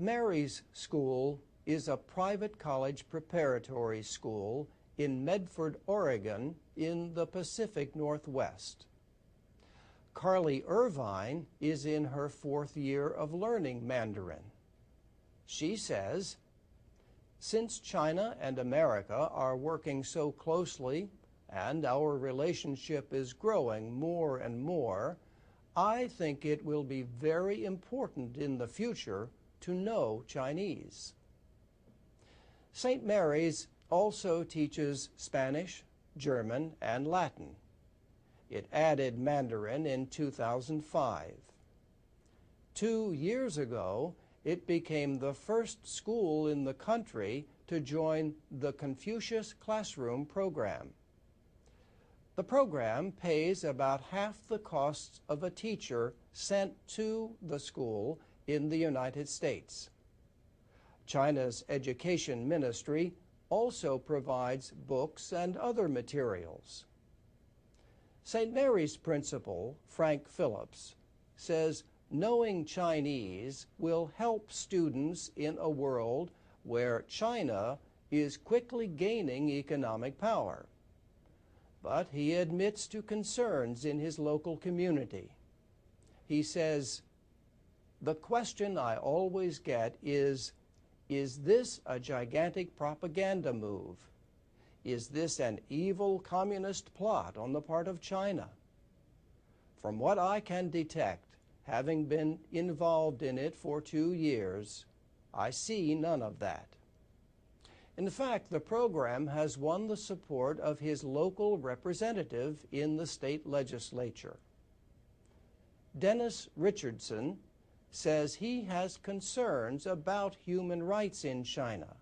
Mary's School is a private college preparatory school in Medford, Oregon, in the Pacific Northwest. Carly Irvine is in her 4th year of learning Mandarin. She says, "Since China and America are working so closely and our relationship is growing more and more, I think it will be very important in the future to know Chinese." St. Mary's also teaches Spanish, German, and Latin. It added Mandarin in 2005. 2 years ago, it became the first school in the country to join the Confucius Classroom program. The program pays about half the costs of a teacher sent to the school in the United States. China's education ministry also provides books and other materials. St. Mary's principal, Frank Phillips, says knowing Chinese will help students in a world where China is quickly gaining economic power. But he admits to concerns in his local community. He says, "The question I always get is this a gigantic propaganda move? Is this an evil communist plot on the part of China? From what I can detect, having been involved in it for 2 years, I see none of that." In fact, the program has won the support of his local representative in the state legislature. Dennis Richardson says he has concerns about human rights in China,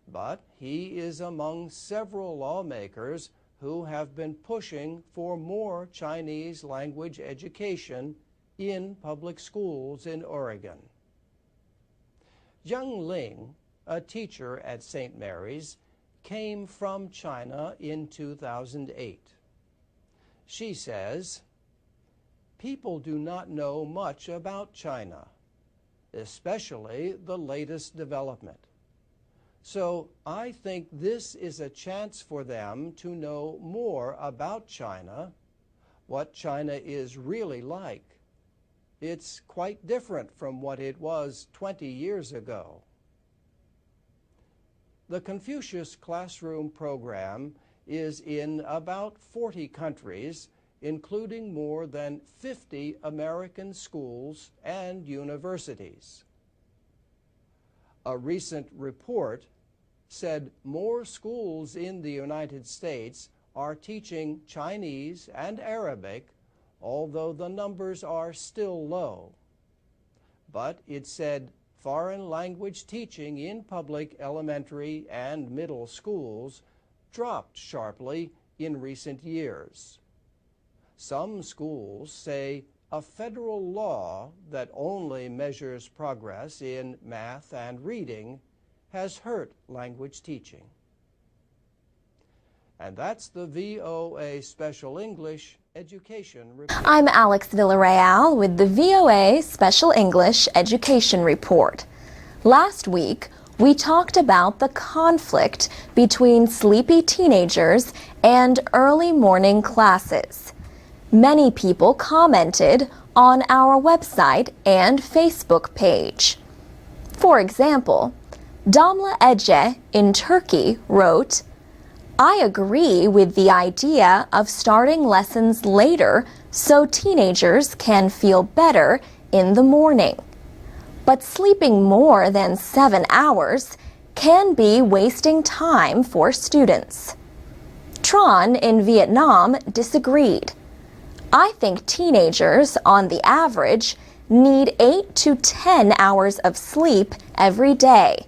but he is among several lawmakers who have been pushing for more Chinese language education in public schools in Oregon. Young Ling, a teacher at St. Mary's, came from China in 2008. She says, "People do not know much about China, especially the latest development. So I think this is a chance for them to know more about China, what China is really like. It's quite different from what it was 20 years ago." The Confucius Classroom program is in about 40 countries, including more than 50 American schools and universities. A recent report said more schools in the United States are teaching Chinese and Arabic, although the numbers are still low. But it said foreign language teaching in public elementary and middle schools dropped sharply in recent years. Some schools say a federal law that only measures progress in math and reading has hurt language teaching. And that's the VOA Special English Education Report. I'm Alex Villarreal with the VOA Special English Education Report. Last week, we talked about the conflict between sleepy teenagers and early morning classes. Many people commented on our website and Facebook page. For example, Damla Ece in Turkey wrote, "I agree with the idea of starting lessons later so teenagers can feel better in the morning. But sleeping more than 7 hours can be wasting time for students." Tron in Vietnam disagreed. "I think teenagers, on the average, need 8 to 10 hours of sleep every day.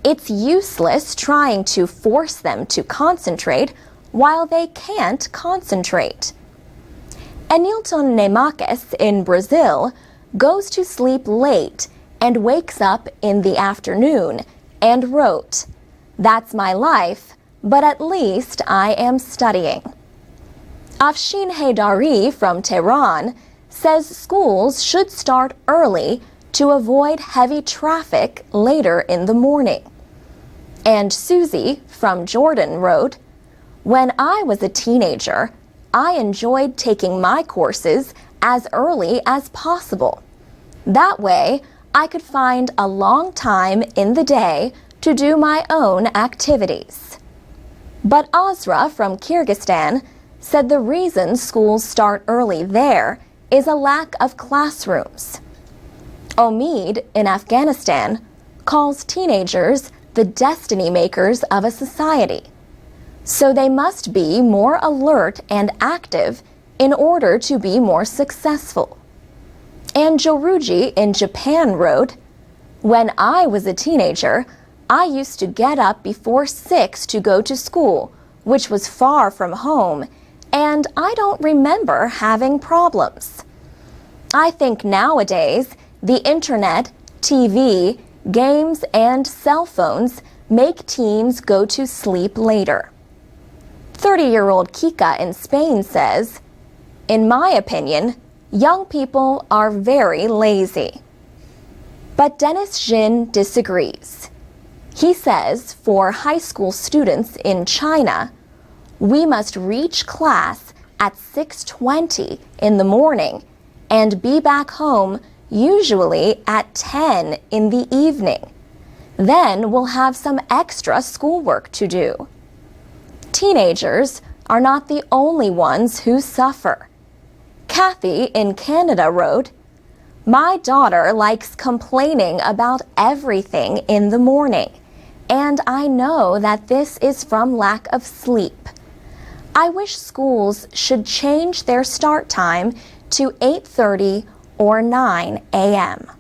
It's useless trying to force them to concentrate while they can't concentrate." Enilton Nemakes in Brazil goes to sleep late and wakes up in the afternoon and wrote, "That's my life, but at least I am studying." Afshin Haydari from Tehran says schools should start early to avoid heavy traffic later in the morning. And Susie from Jordan wrote, "When I was a teenager, I enjoyed taking my courses as early as possible. That way, I could find a long time in the day to do my own activities." But Azra from Kyrgyzstan said the reason schools start early there is a lack of classrooms. Omid in Afghanistan calls teenagers the destiny makers of a society, so they must be more alert and active in order to be more successful. And Joruji in Japan wrote, "When I was a teenager, I used to get up before 6 to go to school, which was far from home, and I don't remember having problems. I think nowadays the internet, TV, games, and cell phones make teens go to sleep later." 30-year-old Kika in Spain says, "In my opinion, young people are very lazy." But Dennis Jin disagrees. He says for high school students in China, we must reach class at 6:20 in the morning and be back home usually at 10 in the evening. Then we'll have some extra schoolwork to do. Teenagers are not the only ones who suffer. Kathy in Canada wrote, "My daughter likes complaining about everything in the morning, and I know that this is from lack of sleep. I wish schools should change their start time to 8:30 or 9 a.m.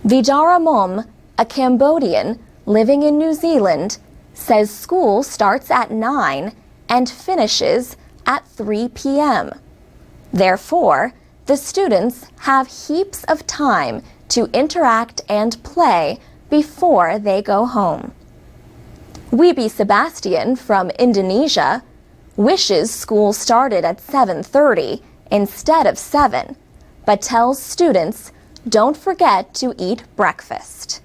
Vidara Mom, a Cambodian living in New Zealand, says school starts at 9 and finishes at 3 p.m. Therefore, the students have heaps of time to interact and play before they go home." Wibi Sebastian from Indonesia wishes school started at 7:30 instead of 7, but tells students don't forget to eat breakfast.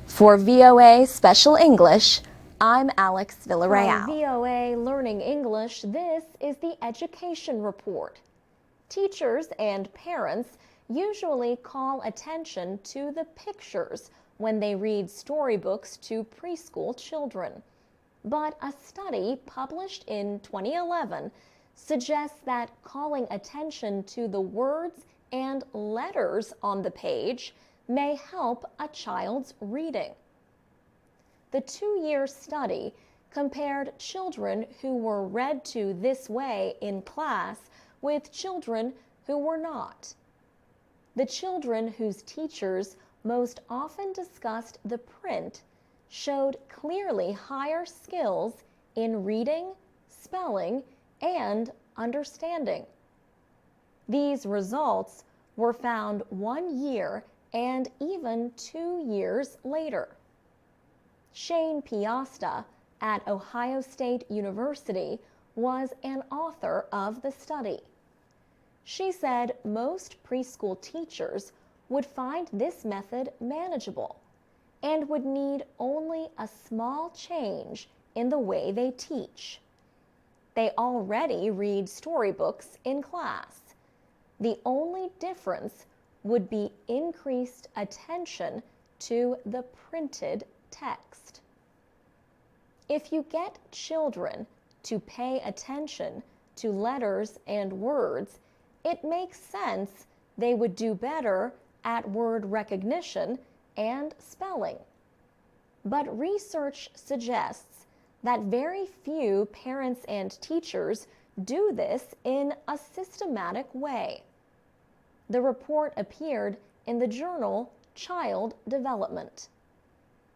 For VOA Special English, I'm Alex Villarreal. From VOA Learning English, this is the Education Report. Teachers and parents usually call attention to the pictures when they read storybooks to preschool children. But a study published in 2011 suggests that calling attention to the words and letters on the page may help a child's reading. The 2-year study compared children who were read to this way in class with children who were not. The children whose teachers most often discussed the print showed clearly higher skills in reading, spelling, and understanding. These results were found 1 year and even 2 years later. Shane Piasta at Ohio State University was an author of the study. She said most preschool teachers would find this method manageable and would need only a small change in the way they teach. They already read storybooks in class. The only difference would be increased attention to the printed text. If you get children to pay attention to letters and words, it makes sense they would do better at word recognition and spelling. But research suggests that very few parents and teachers do this in a systematic way. The report appeared in the journal Child Development.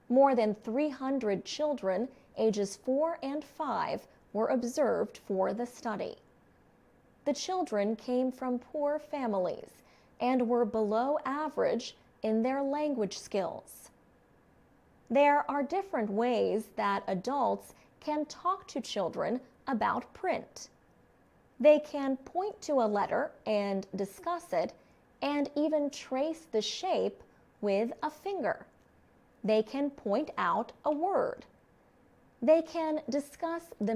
More than 300 children ages 4 and 5 were observed for the study. The children came from poor families and were below average in their language skills. There are different ways that adults can talk to children about print. They can point to a letter and discuss it and even trace the shape with a finger. They can point out a word. They can discuss the